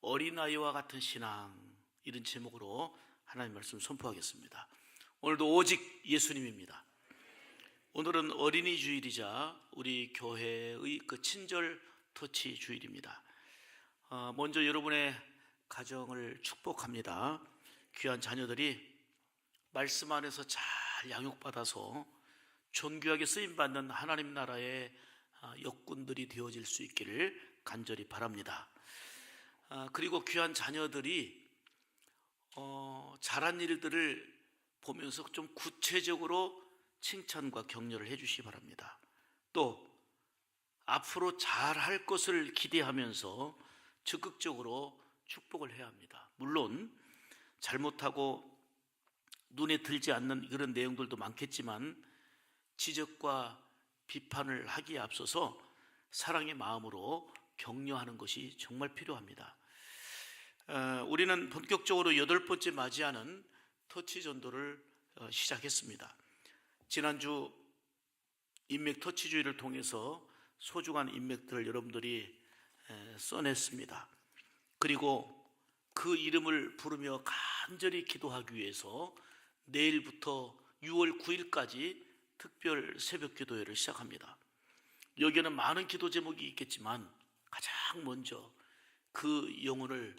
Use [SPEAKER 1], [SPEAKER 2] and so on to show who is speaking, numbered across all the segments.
[SPEAKER 1] 어린아이와 같은 신앙, 이런 제목으로 하나님 말씀 선포하겠습니다. 오늘도 오직 예수님입니다. 오늘은 어린이 주일이자 우리 교회의 그 친절 터치 주일입니다. 먼저 여러분의 가정을 축복합니다. 귀한 자녀들이 말씀 안에서 잘 양육받아서 존귀하게 쓰임받는 하나님 나라의 역군들이 되어질 수 있기를 간절히 바랍니다. 그리고 귀한 자녀들이 잘한 일들을 보면서 좀 구체적으로 칭찬과 격려를 해주시기 바랍니다. 또 앞으로 잘할 것을 기대하면서 적극적으로 축복을 해야 합니다. 물론 잘못하고 눈에 들지 않는 그런 내용들도 많겠지만 지적과 비판을 하기에 앞서서 사랑의 마음으로 격려하는 것이 정말 필요합니다. 우리는 본격적으로 8번째 맞이하는 터치 전도를 시작했습니다. 지난주 인맥 터치 주의를 통해서 소중한 인맥들을 여러분들이 써냈습니다. 그리고 그 이름을 부르며 간절히 기도하기 위해서 내일부터 6월 9일까지 특별 새벽 기도회를 시작합니다. 여기에는 많은 기도 제목이 있겠지만 가장 먼저 그 영혼을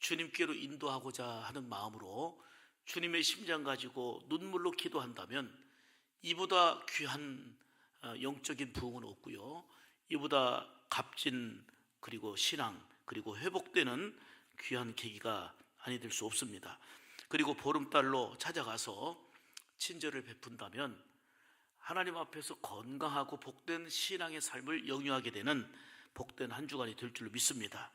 [SPEAKER 1] 주님께로 인도하고자 하는 마음으로 주님의 심장 가지고 눈물로 기도한다면 이보다 귀한 영적인 부흥은 없고요, 이보다 값진 그리고 신앙 그리고 회복되는 귀한 계기가 아니 될 수 없습니다. 그리고 보름달로 찾아가서 친절을 베푼다면 하나님 앞에서 건강하고 복된 신앙의 삶을 영유하게 되는 복된 한 주간이 될 줄로 믿습니다.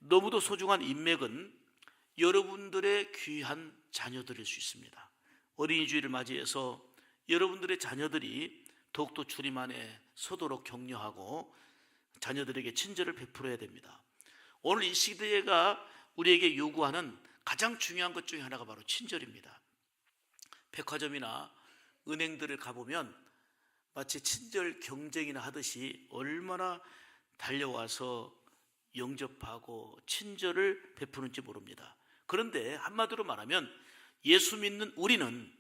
[SPEAKER 1] 너무도 소중한 인맥은 여러분들의 귀한 자녀들일 수 있습니다. 어린이 주일을 맞이해서 여러분들의 자녀들이 더욱더 주님 안에 서도록 격려하고 자녀들에게 친절을 베풀어야 됩니다. 오늘 이 시대가 우리에게 요구하는 가장 중요한 것 중에 하나가 바로 친절입니다. 백화점이나 은행들을 가보면 마치 친절 경쟁이나 하듯이 얼마나 달려와서 영접하고 친절을 베푸는지 모릅니다. 그런데 한마디로 말하면 예수 믿는 우리는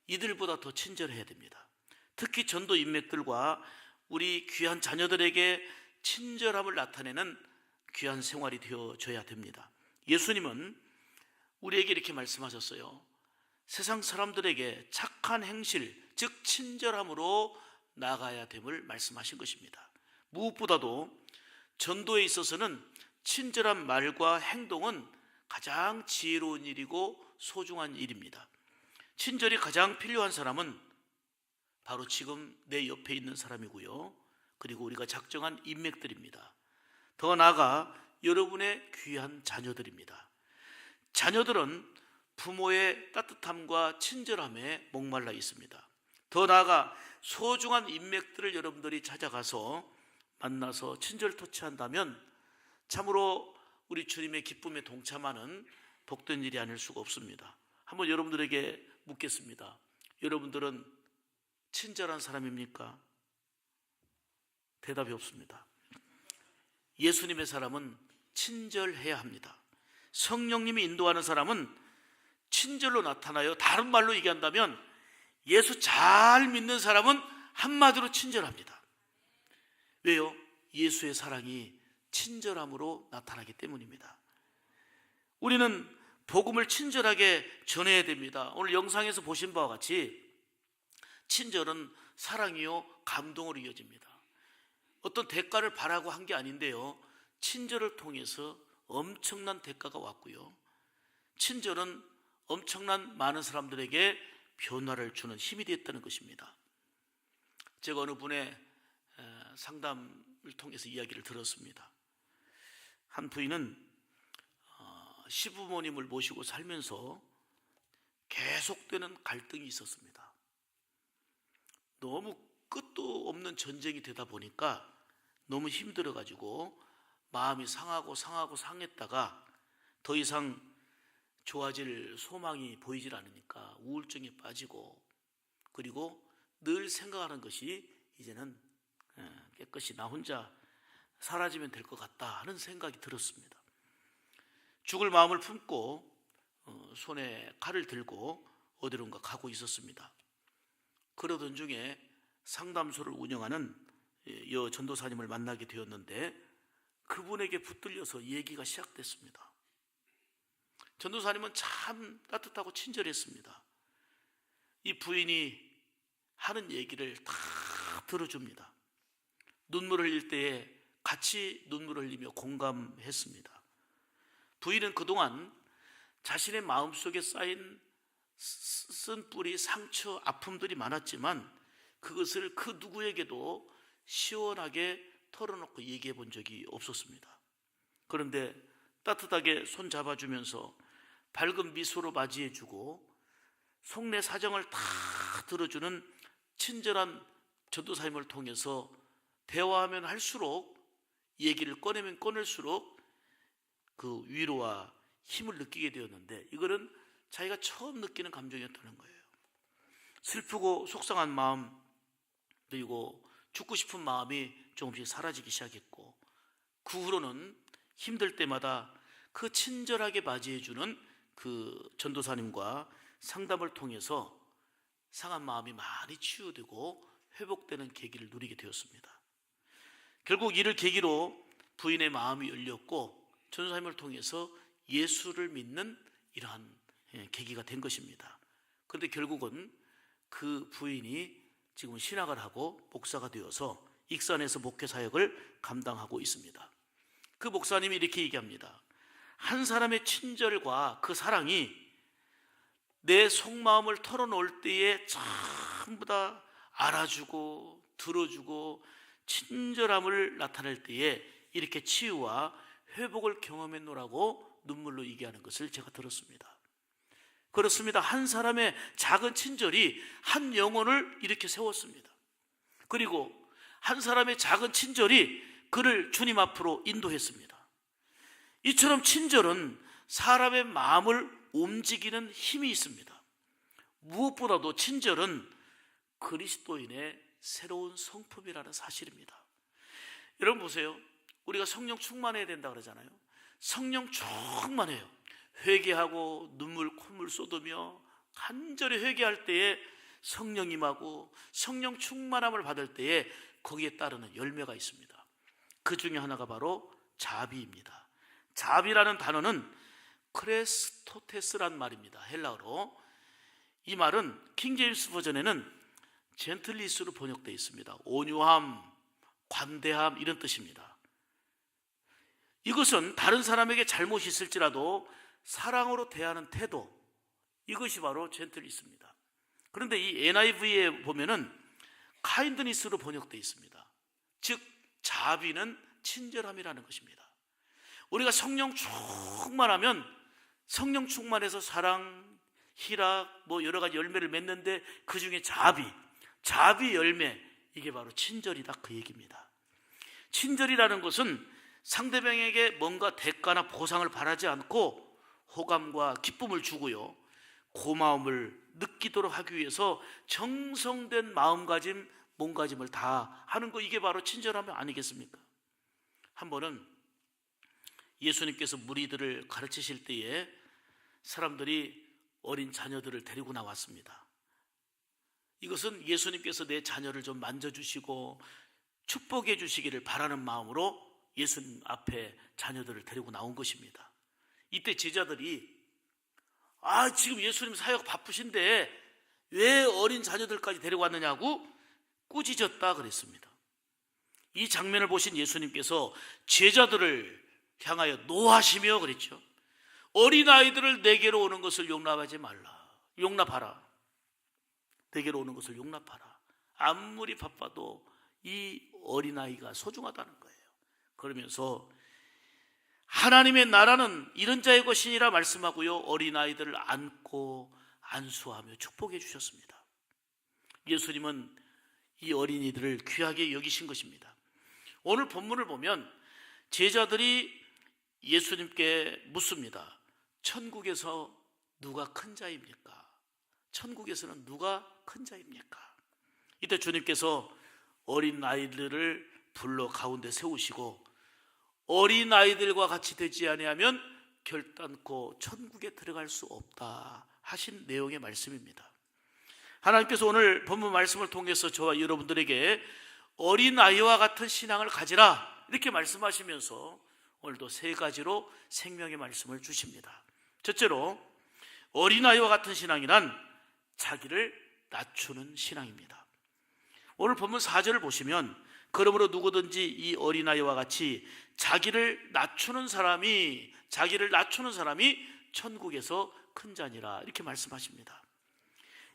[SPEAKER 1] 이들보다 더 친절해야 됩니다. 특히 전도 인맥들과 우리 귀한 자녀들에게 친절함을 나타내는 귀한 생활이 되어져야 됩니다. 예수님은 우리에게 이렇게 말씀하셨어요. 세상 사람들에게 착한 행실, 즉 친절함으로 나아가야 됨을 말씀하신 것입니다. 무엇보다도 전도에 있어서는 친절한 말과 행동은 가장 지혜로운 일이고 소중한 일입니다. 친절이 가장 필요한 사람은 바로 지금 내 옆에 있는 사람이고요, 그리고 우리가 작정한 인맥들입니다. 더 나아가 여러분의 귀한 자녀들입니다. 자녀들은 부모의 따뜻함과 친절함에 목말라 있습니다. 더 나아가 소중한 인맥들을 여러분들이 찾아가서 만나서 친절 터치한다면 참으로 우리 주님의 기쁨에 동참하는 복된 일이 아닐 수가 없습니다. 한번 여러분들에게 묻겠습니다. 여러분들은 친절한 사람입니까? 대답이 없습니다. 예수님의 사람은 친절해야 합니다. 성령님이 인도하는 사람은 친절로 나타나요. 다른 말로 얘기한다면 예수 잘 믿는 사람은 한마디로 친절합니다. 왜요? 예수의 사랑이 친절함으로 나타나기 때문입니다. 우리는 복음을 친절하게 전해야 됩니다. 오늘 영상에서 보신 바와 같이 친절은 사랑이요 감동으로 이어집니다. 어떤 대가를 바라고 한 게 아닌데요, 친절을 통해서 엄청난 대가가 왔고요, 친절은 엄청난 많은 사람들에게 변화를 주는 힘이 되었다는 것입니다. 제가 어느 분의 상담을 통해서 이야기를 들었습니다. 한 부인은 시부모님을 모시고 살면서 계속되는 갈등이 있었습니다. 너무 끝도 없는 전쟁이 되다 보니까 너무 힘들어가지고 마음이 상하고 상했다가 더 이상 좋아질 소망이 보이질 않으니까 우울증에 빠지고, 그리고 늘 생각하는 것이 이제는 깨끗이 나 혼자 사라지면 될 것 같다 하는 생각이 들었습니다. 죽을 마음을 품고 손에 칼을 들고 어디론가 가고 있었습니다. 그러던 중에 상담소를 운영하는 여 전도사님을 만나게 되었는데 그분에게 붙들려서 얘기가 시작됐습니다. 전도사님은 참 따뜻하고 친절했습니다. 이 부인이 하는 얘기를 다 들어줍니다. 눈물을 흘릴 때에 같이 눈물을 흘리며 공감했습니다. 부인은 그동안 자신의 마음속에 쌓인 쓴뿌리, 상처, 아픔들이 많았지만 그것을 그 누구에게도 시원하게 털어놓고 얘기해 본 적이 없었습니다. 그런데 따뜻하게 손 잡아주면서 밝은 미소로 맞이해주고 속내 사정을 다 들어주는 친절한 전도사님을 통해서 대화하면 할수록, 얘기를 꺼내면 꺼낼수록 그 위로와 힘을 느끼게 되었는데, 이거는 자기가 처음 느끼는 감정이었다는 거예요. 슬프고 속상한 마음, 그리고 죽고 싶은 마음이 조금씩 사라지기 시작했고, 그 후로는 힘들 때마다 그 친절하게 맞이해주는 그 전도사님과 상담을 통해서 상한 마음이 많이 치유되고 회복되는 계기를 누리게 되었습니다. 결국 이를 계기로 부인의 마음이 열렸고 전도사님을 통해서 예수를 믿는 이러한 계기가 된 것입니다. 그런데 결국은 그 부인이 지금 신학을 하고 목사가 되어서 익산에서 목회 사역을 감당하고 있습니다. 그 목사님이 이렇게 얘기합니다. 한 사람의 친절과 그 사랑이 내 속마음을 털어놓을 때에 전부 다 알아주고 들어주고 친절함을 나타낼 때에 이렇게 치유와 회복을 경험했노라고 눈물로 얘기하는 것을 제가 들었습니다. 그렇습니다. 한 사람의 작은 친절이 한 영혼을 이렇게 세웠습니다. 그리고 한 사람의 작은 친절이 그를 주님 앞으로 인도했습니다. 이처럼 친절은 사람의 마음을 움직이는 힘이 있습니다. 무엇보다도 친절은 그리스도인의 새로운 성품이라는 사실입니다. 여러분 보세요. 우리가 성령 충만해야 된다 그러잖아요. 성령 충만해요. 회개하고 눈물 콧물 쏟으며 간절히 회개할 때에 성령 임하고 성령 충만함을 받을 때에 거기에 따르는 열매가 있습니다. 그 중에 하나가 바로 자비입니다. 자비라는 단어는 크레스토테스란 말입니다. 헬라어로. 이 말은 킹제임스 버전에는 젠틀리스로 번역되어 있습니다. 온유함, 관대함 이런 뜻입니다. 이것은 다른 사람에게 잘못이 있을지라도 사랑으로 대하는 태도, 이것이 바로 젠틀리스입니다. 그런데 이 NIV에 보면은 카인드니스로 번역되어 있습니다. 즉 자비는 친절함이라는 것입니다. 우리가 성령 충만하면 성령 충만해서 사랑, 희락, 여러 가지 열매를 맺는데 그 중에 자비 열매, 이게 바로 친절이다 그 얘기입니다. 친절이라는 것은 상대방에게 뭔가 대가나 보상을 바라지 않고 호감과 기쁨을 주고요, 고마움을 느끼도록 하기 위해서 정성된 마음가짐, 몸가짐을 다 하는 거, 이게 바로 친절함 아니겠습니까? 한 번은 예수님께서 무리들을 가르치실 때에 사람들이 어린 자녀들을 데리고 나왔습니다. 이것은 예수님께서 내 자녀를 좀 만져주시고 축복해 주시기를 바라는 마음으로 예수님 앞에 자녀들을 데리고 나온 것입니다. 이때 제자들이 지금 예수님 사역 바쁘신데 왜 어린 자녀들까지 데리고 왔느냐고 꾸짖었다 그랬습니다. 이 장면을 보신 예수님께서 제자들을 향하여 노하시며 그랬죠. 어린아이들을 내게로 오는 것을 용납하지 말라. 용납하라. 내게로 오는 것을 용납하라. 아무리 바빠도 이 어린아이가 소중하다는 거예요. 그러면서 하나님의 나라는 이런 자의 것이니라 말씀하고요, 어린아이들을 안고 안수하며 축복해 주셨습니다. 예수님은 이 어린이들을 귀하게 여기신 것입니다. 오늘 본문을 보면 제자들이 예수님께 묻습니다. 천국에서 누가 큰 자입니까? 천국에서는 누가 큰 자입니까? 이때 주님께서 어린아이들을 불러 가운데 세우시고 어린아이들과 같이 되지 아니하면 결단코 천국에 들어갈 수 없다 하신 내용의 말씀입니다. 하나님께서 오늘 본문 말씀을 통해서 저와 여러분들에게 어린아이와 같은 신앙을 가지라 이렇게 말씀하시면서 오늘도 세 가지로 생명의 말씀을 주십니다. 첫째로, 어린아이와 같은 신앙이란 자기를 낮추는 신앙입니다. 오늘 본문 4절을 보시면, 그러므로 누구든지 이 어린아이와 같이 자기를 낮추는 사람이 천국에서 큰 자니라 이렇게 말씀하십니다.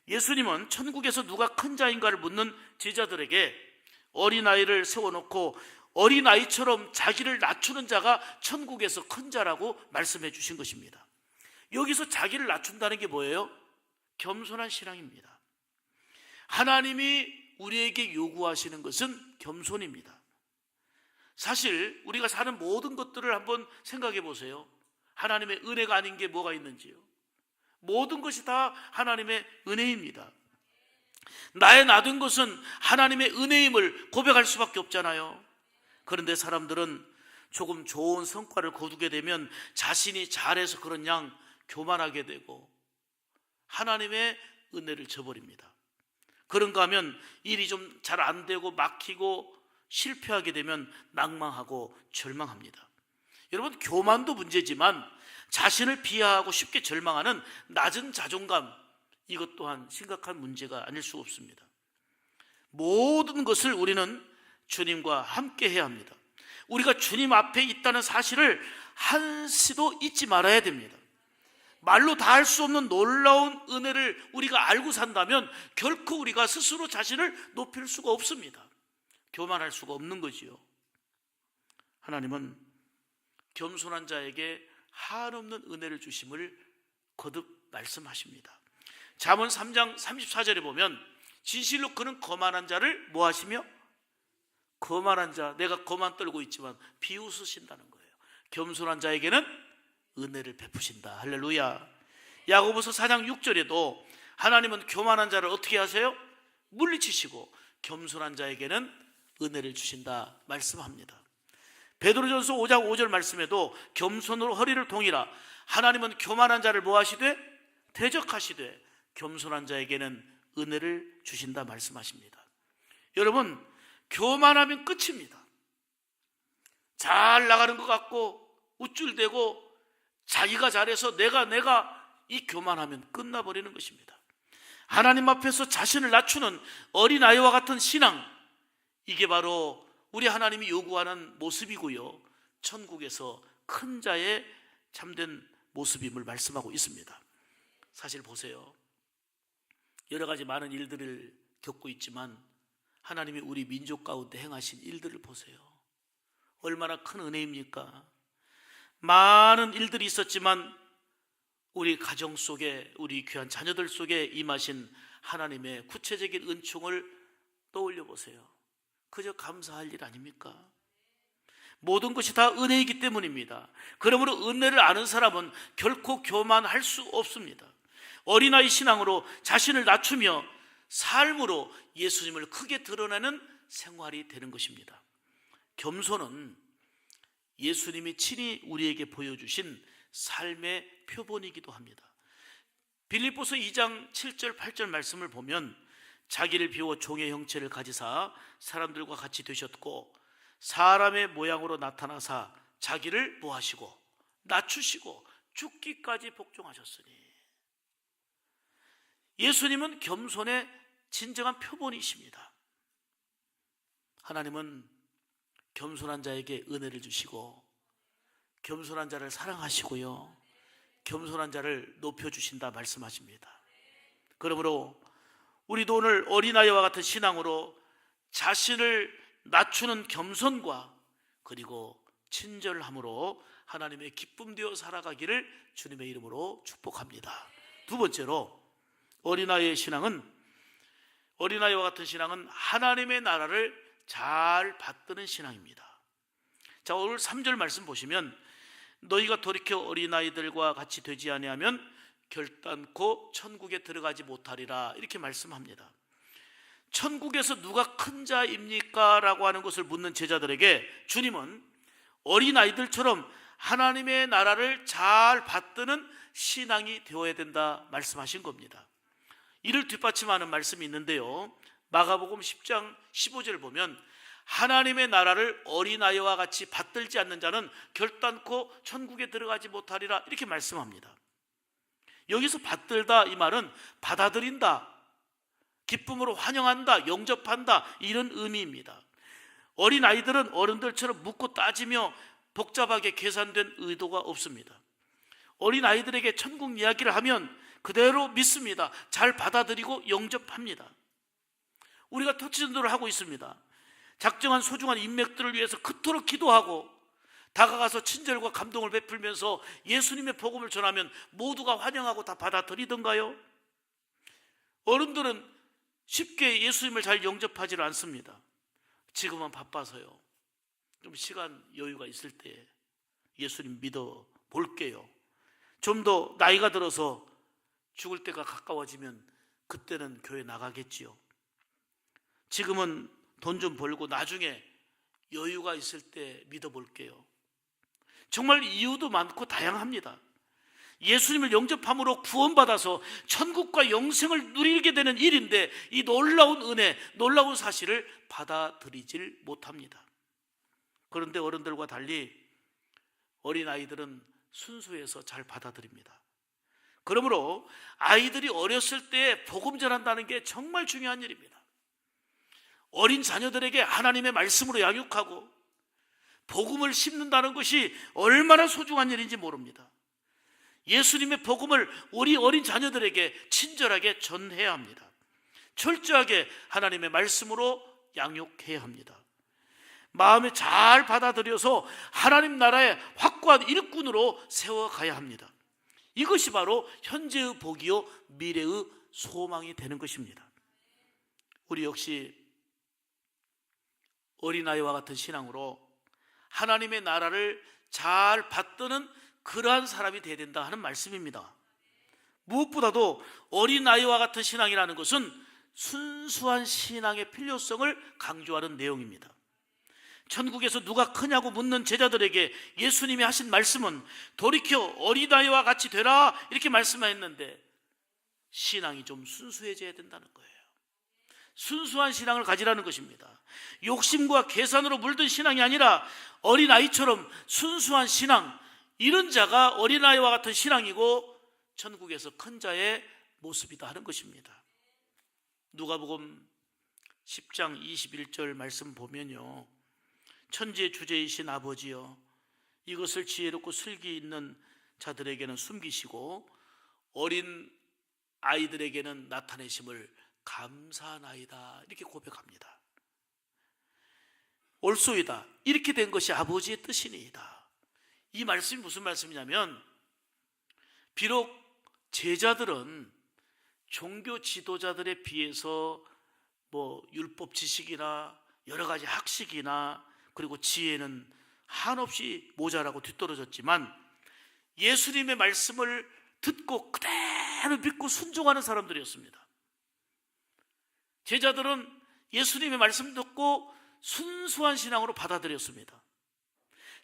[SPEAKER 1] 예수님은 천국에서 누가 큰 자인가를 묻는 제자들에게 어린아이를 세워놓고 어린아이처럼 자기를 낮추는 자가 천국에서 큰 자라고 말씀해 주신 것입니다. 여기서 자기를 낮춘다는 게 뭐예요? 겸손한 신앙입니다. 하나님이 우리에게 요구하시는 것은 겸손입니다. 사실 우리가 사는 모든 것들을 한번 생각해 보세요. 하나님의 은혜가 아닌 게 뭐가 있는지요? 모든 것이 다 하나님의 은혜입니다. 나의 낮은 것은 하나님의 은혜임을 고백할 수밖에 없잖아요. 그런데 사람들은 조금 좋은 성과를 거두게 되면 자신이 잘해서 그런 양 교만하게 되고 하나님의 은혜를 저버립니다. 그런가 하면 일이 좀 잘 안 되고 막히고 실패하게 되면 낭망하고 절망합니다. 여러분, 교만도 문제지만 자신을 비하하고 쉽게 절망하는 낮은 자존감, 이것 또한 심각한 문제가 아닐 수 없습니다. 모든 것을 우리는 주님과 함께 해야 합니다. 우리가 주님 앞에 있다는 사실을 한시도 잊지 말아야 됩니다. 말로 다 할 수 없는 놀라운 은혜를 우리가 알고 산다면 결코 우리가 스스로 자신을 높일 수가 없습니다. 교만할 수가 없는 거지요. 하나님은 겸손한 자에게 한없는 은혜를 주심을 거듭 말씀하십니다. 잠언 3장 34절에 보면, 진실로 그는 거만한 자를 뭐 하시며? 거만한 자, 내가 거만 떨고 있지만 비웃으신다는 거예요. 겸손한 자에게는 은혜를 베푸신다. 할렐루야. 야고보서 4장 6절에도 하나님은 교만한 자를 어떻게 하세요? 물리치시고 겸손한 자에게는 은혜를 주신다 말씀합니다. 베드로전서 5장 5절 말씀에도 겸손으로 허리를 동이라, 하나님은 교만한 자를 뭐 하시되? 대적하시되 겸손한 자에게는 은혜를 주신다 말씀하십니다. 여러분, 교만하면 끝입니다. 잘 나가는 것 같고 우쭐대고 자기가 잘해서 내가 이 교만하면 끝나버리는 것입니다. 하나님 앞에서 자신을 낮추는 어린아이와 같은 신앙, 이게 바로 우리 하나님이 요구하는 모습이고요, 천국에서 큰 자의 참된 모습임을 말씀하고 있습니다. 사실 보세요, 여러 가지 많은 일들을 겪고 있지만 하나님이 우리 민족 가운데 행하신 일들을 보세요. 얼마나 큰 은혜입니까? 많은 일들이 있었지만 우리 가정 속에, 우리 귀한 자녀들 속에 임하신 하나님의 구체적인 은총을 떠올려 보세요. 그저 감사할 일 아닙니까? 모든 것이 다 은혜이기 때문입니다. 그러므로 은혜를 아는 사람은 결코 교만할 수 없습니다. 어린아이 신앙으로 자신을 낮추며 삶으로 예수님을 크게 드러내는 생활이 되는 것입니다. 겸손은 예수님이 친히 우리에게 보여주신 삶의 표본이기도 합니다. 빌립보서 2장 7절 8절 말씀을 보면, 자기를 비워 종의 형체를 가지사 사람들과 같이 되셨고 사람의 모양으로 나타나사 자기를 뭐하시고 낮추시고 죽기까지 복종하셨으니. 예수님은 겸손의 진정한 표본이십니다. 하나님은 겸손한 자에게 은혜를 주시고 겸손한 자를 사랑하시고요, 겸손한 자를 높여주신다 말씀하십니다. 그러므로 우리도 오늘 어린아이와 같은 신앙으로 자신을 낮추는 겸손과 그리고 친절함으로 하나님의 기쁨 되어 살아가기를 주님의 이름으로 축복합니다. 두 번째로, 어린아이와 같은 신앙은 하나님의 나라를 잘 받드는 신앙입니다. 자, 오늘 3절 말씀 보시면, 너희가 돌이켜 어린아이들과 같이 되지 아니하면 결단코 천국에 들어가지 못하리라 이렇게 말씀합니다. 천국에서 누가 큰 자입니까? 라고 하는 것을 묻는 제자들에게 주님은 어린아이들처럼 하나님의 나라를 잘 받드는 신앙이 되어야 된다 말씀하신 겁니다. 이를 뒷받침하는 말씀이 있는데요, 마가복음 10장 15절을 보면 하나님의 나라를 어린아이와 같이 받들지 않는 자는 결단코 천국에 들어가지 못하리라 이렇게 말씀합니다. 여기서 받들다 이 말은 받아들인다, 기쁨으로 환영한다, 영접한다 이런 의미입니다. 어린아이들은 어른들처럼 묻고 따지며 복잡하게 계산된 의도가 없습니다. 어린아이들에게 천국 이야기를 하면 그대로 믿습니다. 잘 받아들이고 영접합니다. 우리가 터치전도를 하고 있습니다. 작정한 소중한 인맥들을 위해서 그토록 기도하고 다가가서 친절과 감동을 베풀면서 예수님의 복음을 전하면 모두가 환영하고 다 받아들이던가요? 어른들은 쉽게 예수님을 잘 영접하지를 않습니다. 지금은 바빠서요. 좀 시간 여유가 있을 때 예수님 믿어 볼게요. 좀 더 나이가 들어서 죽을 때가 가까워지면 그때는 교회 나가겠지요. 지금은 돈 좀 벌고 나중에 여유가 있을 때 믿어볼게요. 정말 이유도 많고 다양합니다. 예수님을 영접함으로 구원받아서 천국과 영생을 누리게 되는 일인데 이 놀라운 은혜, 놀라운 사실을 받아들이질 못합니다. 그런데 어른들과 달리 어린아이들은 순수해서 잘 받아들입니다. 그러므로 아이들이 어렸을 때 복음 전한다는 게 정말 중요한 일입니다. 어린 자녀들에게 하나님의 말씀으로 양육하고 복음을 심는다는 것이 얼마나 소중한 일인지 모릅니다. 예수님의 복음을 우리 어린 자녀들에게 친절하게 전해야 합니다. 철저하게 하나님의 말씀으로 양육해야 합니다. 마음에 잘 받아들여서 하나님 나라의 확고한 일꾼으로 세워가야 합니다. 이것이 바로 현재의 복이요 미래의 소망이 되는 것입니다. 우리 역시 어린아이와 같은 신앙으로 하나님의 나라를 잘 받드는 그러한 사람이 되어야 된다 하는 말씀입니다. 무엇보다도 어린아이와 같은 신앙이라는 것은 순수한 신앙의 필요성을 강조하는 내용입니다. 천국에서 누가 크냐고 묻는 제자들에게 예수님이 하신 말씀은 돌이켜 어린아이와 같이 되라 이렇게 말씀하셨는데 신앙이 좀 순수해져야 된다는 거예요. 순수한 신앙을 가지라는 것입니다. 욕심과 계산으로 물든 신앙이 아니라 어린아이처럼 순수한 신앙, 이런 자가 어린아이와 같은 신앙이고 천국에서 큰 자의 모습이다 하는 것입니다. 누가복음 10장 21절 말씀 보면요, 천지의 주제이신 아버지여 이것을 지혜롭고 슬기 있는 자들에게는 숨기시고 어린 아이들에게는 나타내심을 감사하나이다 이렇게 고백합니다. 옳소이다, 이렇게 된 것이 아버지의 뜻이니이다. 이 말씀이 무슨 말씀이냐면 비록 제자들은 종교 지도자들에 비해서 율법 지식이나 여러 가지 학식이나 그리고 지혜는 한없이 모자라고 뒤떨어졌지만 예수님의 말씀을 듣고 그대로 믿고 순종하는 사람들이었습니다. 제자들은 예수님의 말씀 듣고 순수한 신앙으로 받아들였습니다.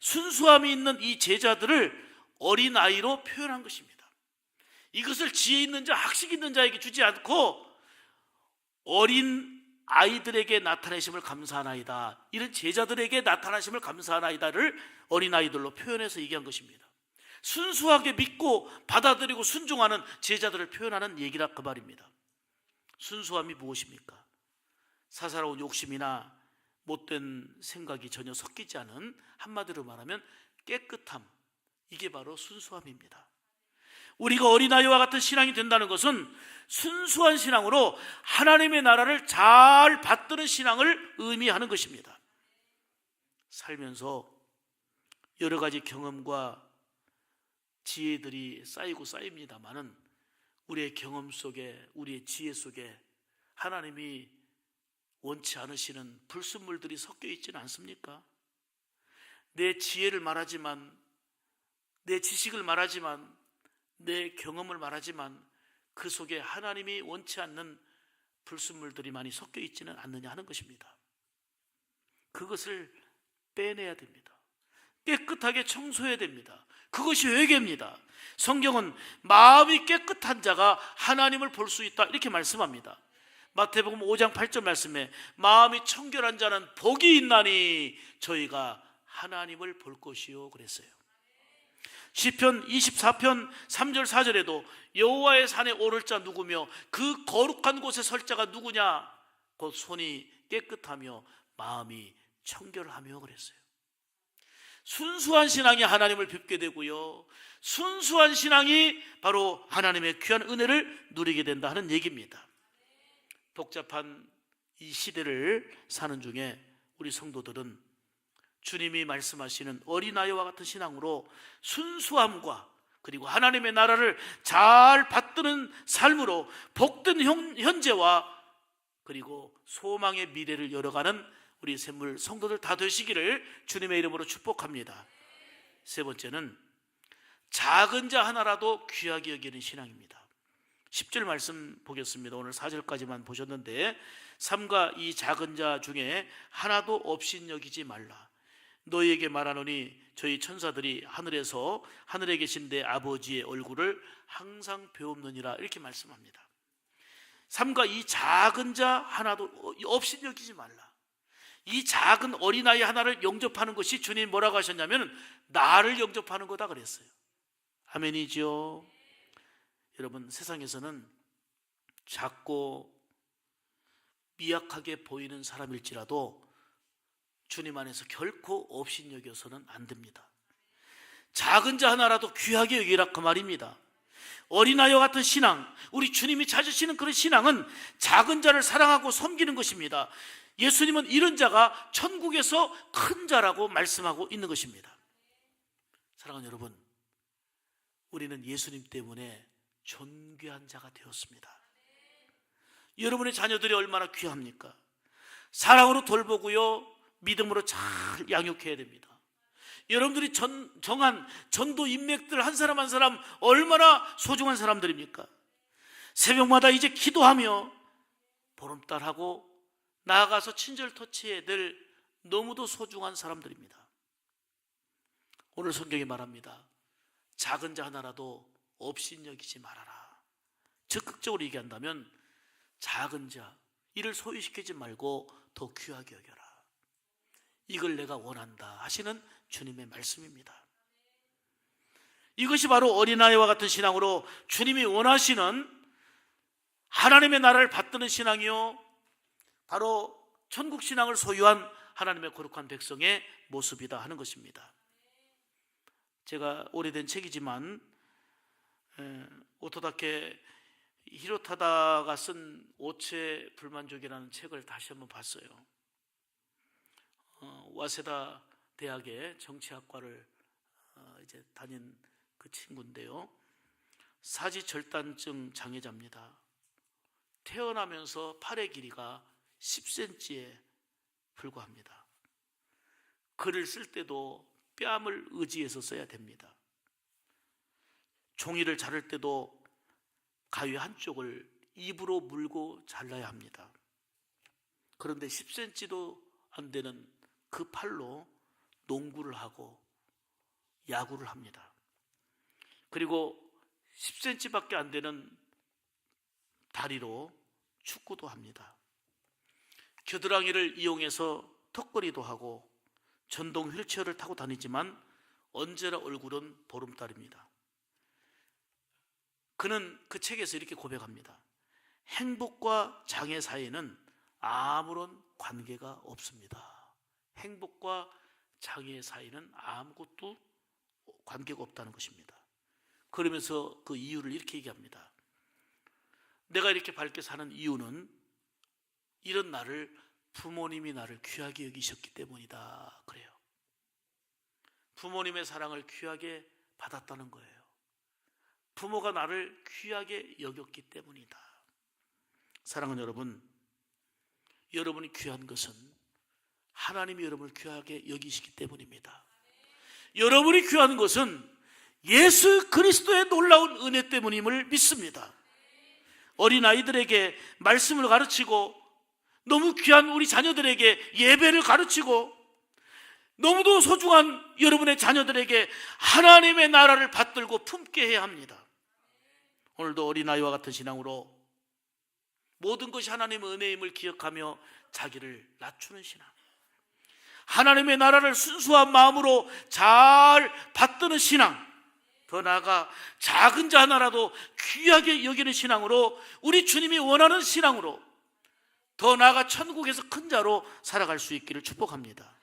[SPEAKER 1] 순수함이 있는 이 제자들을 어린아이로 표현한 것입니다. 이것을 지혜 있는 자, 학식 있는 자에게 주지 않고 어린 아이들에게 나타내심을 감사하나이다, 이런 제자들에게 나타나심을 감사하나이다를 어린아이들로 표현해서 얘기한 것입니다. 순수하게 믿고 받아들이고 순종하는 제자들을 표현하는 얘기라 그 말입니다. 순수함이 무엇입니까? 사사로운 욕심이나 못된 생각이 전혀 섞이지 않은, 한마디로 말하면 깨끗함, 이게 바로 순수함입니다. 우리가 어린아이와 같은 신앙이 된다는 것은 순수한 신앙으로 하나님의 나라를 잘 받드는 신앙을 의미하는 것입니다. 살면서 여러 가지 경험과 지혜들이 쌓이고 쌓입니다마는 우리의 경험 속에, 우리의 지혜 속에 하나님이 원치 않으시는 불순물들이 섞여 있지는 않습니까? 내 지혜를 말하지만, 내 지식을 말하지만, 내 경험을 말하지만 그 속에 하나님이 원치 않는 불순물들이 많이 섞여 있지는 않느냐 하는 것입니다. 그것을 빼내야 됩니다. 깨끗하게 청소해야 됩니다. 그것이 회개입니다. 성경은 마음이 깨끗한 자가 하나님을 볼 수 있다 이렇게 말씀합니다. 마태복음 5장 8절 말씀에 마음이 청결한 자는 복이 있나니 저희가 하나님을 볼 것이요 그랬어요. 시편 24편 3절 4절에도 여호와의 산에 오를 자 누구며 그 거룩한 곳에 설 자가 누구냐? 곧 손이 깨끗하며 마음이 청결하며 그랬어요. 순수한 신앙이 하나님을 뵙게 되고요, 순수한 신앙이 바로 하나님의 귀한 은혜를 누리게 된다 하는 얘기입니다. 복잡한 이 시대를 사는 중에 우리 성도들은 주님이 말씀하시는 어린아이와 같은 신앙으로 순수함과 그리고 하나님의 나라를 잘 받드는 삶으로 복된 현재와 그리고 소망의 미래를 열어가는 우리 샘물 성도들 다 되시기를 주님의 이름으로 축복합니다. 세 번째는 작은 자 하나라도 귀하게 여기는 신앙입니다. 10절 말씀 보겠습니다. 오늘 4절까지만 보셨는데, 삼가 이 작은 자 중에 하나도 없인 여기지 말라. 너희에게 말하노니 저희 천사들이 하늘에서 하늘에 계신 내 아버지의 얼굴을 항상 배웁느니라 이렇게 말씀합니다. 삼가 이 작은 자 하나도 없인 여기지 말라. 이 작은 어린아이 하나를 영접하는 것이 주님 뭐라고 하셨냐면 나를 영접하는 거다 그랬어요. 아멘이죠. 여러분, 세상에서는 작고 미약하게 보이는 사람일지라도 주님 안에서 결코 없인 여겨서는 안 됩니다. 작은 자 하나라도 귀하게 여기라 그 말입니다. 어린아이와 같은 신앙, 우리 주님이 찾으시는 그런 신앙은 작은 자를 사랑하고 섬기는 것입니다. 예수님은 이런 자가 천국에서 큰 자라고 말씀하고 있는 것입니다. 사랑하는 여러분, 우리는 예수님 때문에 존귀한 자가 되었습니다. 여러분의 자녀들이 얼마나 귀합니까? 사랑으로 돌보고요, 믿음으로 잘 양육해야 됩니다. 여러분들이 정한 전도 인맥들 한 사람 한 사람 얼마나 소중한 사람들입니까? 새벽마다 이제 기도하며 보름달하고 나아가서 친절 터치해야 될 너무도 소중한 사람들입니다. 오늘 성경이 말합니다. 작은 자 하나라도 없인 여기지 말아라. 적극적으로 얘기한다면 작은 자, 이를 소유시키지 말고 더 귀하게 여겨라. 이걸 내가 원한다 하시는 주님의 말씀입니다. 이것이 바로 어린아이와 같은 신앙으로 주님이 원하시는 하나님의 나라를 받드는 신앙이요, 바로 천국 신앙을 소유한 하나님의 거룩한 백성의 모습이다 하는 것입니다. 제가 오래된 책이지만 오토다케 히로타다가 쓴 오체 불만족이라는 책을 다시 한번 봤어요. 와세다 대학의 정치학과를 이제 다닌 그 친구인데요, 사지절단증 장애자입니다. 태어나면서 팔의 길이가 10cm에 불과합니다. 글을 쓸 때도 뺨을 의지해서 써야 됩니다. 종이를 자를 때도 가위 한쪽을 입으로 물고 잘라야 합니다. 그런데 10cm도 안 되는 그 팔로 농구를 하고 야구를 합니다. 그리고 10cm밖에 안 되는 다리로 축구도 합니다. 겨드랑이를 이용해서 턱걸이도 하고 전동 휠체어를 타고 다니지만 언제나 얼굴은 보름달입니다. 그는 그 책에서 이렇게 고백합니다. 행복과 장애 사이에는 아무런 관계가 없습니다. 행복과 장애 사이는 아무것도 관계가 없다는 것입니다. 그러면서 그 이유를 이렇게 얘기합니다. 내가 이렇게 밝게 사는 이유는 이런 나를 부모님이 나를 귀하게 여기셨기 때문이다 그래요. 부모님의 사랑을 귀하게 받았다는 거예요. 부모가 나를 귀하게 여겼기 때문이다. 사랑하는 여러분, 여러분이 귀한 것은 하나님이 여러분을 귀하게 여기시기 때문입니다. 여러분이 귀한 것은 예수 그리스도의 놀라운 은혜 때문임을 믿습니다. 어린아이들에게 말씀을 가르치고 너무 귀한 우리 자녀들에게 예배를 가르치고 너무도 소중한 여러분의 자녀들에게 하나님의 나라를 받들고 품게 해야 합니다. 오늘도 어린아이와 같은 신앙으로 모든 것이 하나님의 은혜임을 기억하며 자기를 낮추는 신앙, 하나님의 나라를 순수한 마음으로 잘 받드는 신앙, 더 나아가 작은 자 하나라도 귀하게 여기는 신앙으로, 우리 주님이 원하는 신앙으로, 더 나아가 천국에서 큰 자로 살아갈 수 있기를 축복합니다.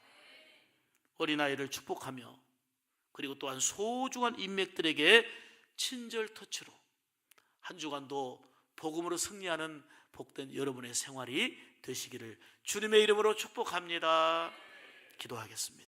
[SPEAKER 1] 어린아이를 축복하며, 그리고 또한 소중한 인맥들에게 친절 터치로 한 주간도 복음으로 승리하는 복된 여러분의 생활이 되시기를 주님의 이름으로 축복합니다. 기도하겠습니다.